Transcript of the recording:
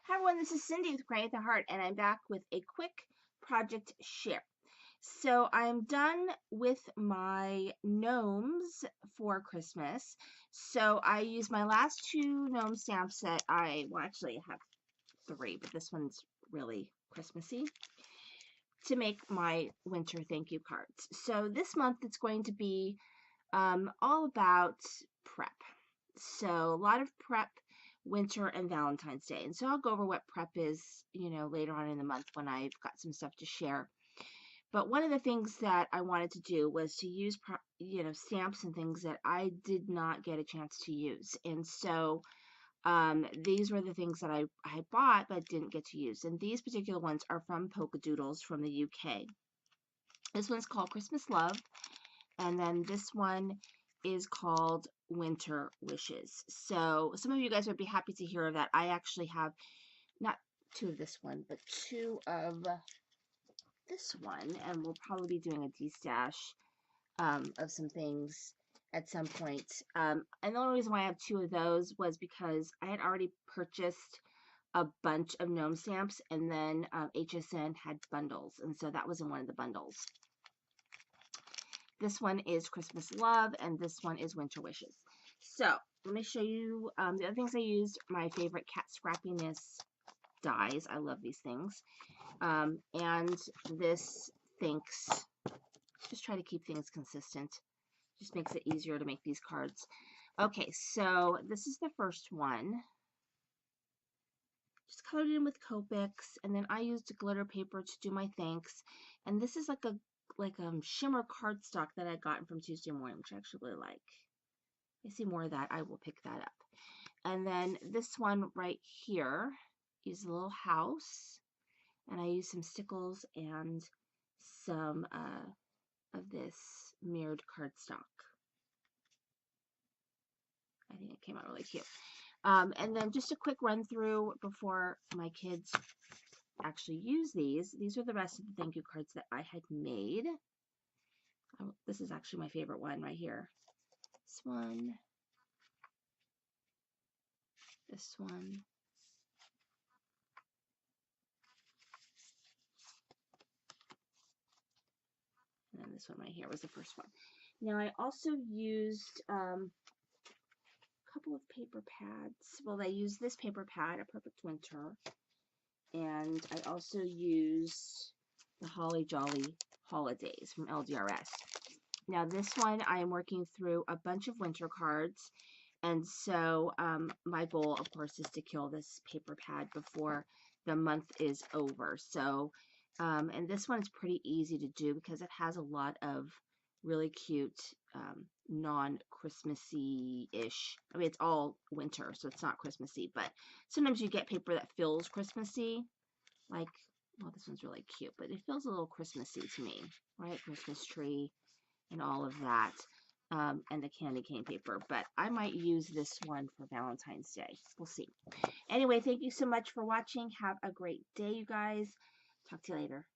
Hi everyone, this is Cindy with Crying at the Heart, and I'm back with a quick project share. So I'm done with my gnomes for Christmas. So I used my last two gnome stamps that actually I have three, but this one's really Christmassy, to make my winter thank you cards. So this month it's going to be all about prep. So a lot of prep, winter and Valentine's Day. And so I'll go over what prep is, later on in the month when I've got some stuff to share. But one of the things that I wanted to do was to use, stamps and things that I did not get a chance to use. And so these were the things that I bought but didn't get to use. And these particular ones are from Polkadoodles from the UK. This one's called Christmas Love. And then this one is called Winter Wishes. So some of you guys would be happy to hear of that. I actually have not two of this one, but two of this one, and we'll probably be doing a destash of some things at some point. And the only reason why I have two of those was because I had already purchased a bunch of gnome stamps, and then HSN had bundles, and so that was in one of the bundles. This one is Christmas Love, and this one is Winter Wishes. So let me show you the other things I used. My favorite cat scrappiness dies. I love these things. And this thinks, just try to keep things consistent. Just makes it easier to make these cards. Okay, so this is the first one. Just colored in with Copics, and then I used glitter paper to do my thanks. And this is like a shimmer cardstock that I got from Tuesday morning, which I actually really like. If I see more of that, I will pick that up. And then this one right here is a little house, and I used some stickles and some of this mirrored cardstock. I think it came out really cute. And then just a quick run through before my kids actually use these. These are the rest of the thank you cards that I had made. This is actually my favorite one right here. This one. This one. And then this one right here was the first one. Now I also used a couple of paper pads. Well, I used this paper pad, A Perfect Winter. And I also used the Holly Jolly Holidays from LDRS. Now this one I am working through a bunch of winter cards, and so my goal of course is to kill this paper pad before the month is over. So and this one is pretty easy to do because it has a lot of really cute non-Christmassy-ish. I mean, it's all winter, so it's not Christmassy, but sometimes you get paper that feels Christmassy, like, well, this one's really cute, but it feels a little Christmassy to me, right? Christmas tree and all of that, and the candy cane paper, but I might use this one for Valentine's Day. We'll see. Anyway, thank you so much for watching. Have a great day, you guys. Talk to you later.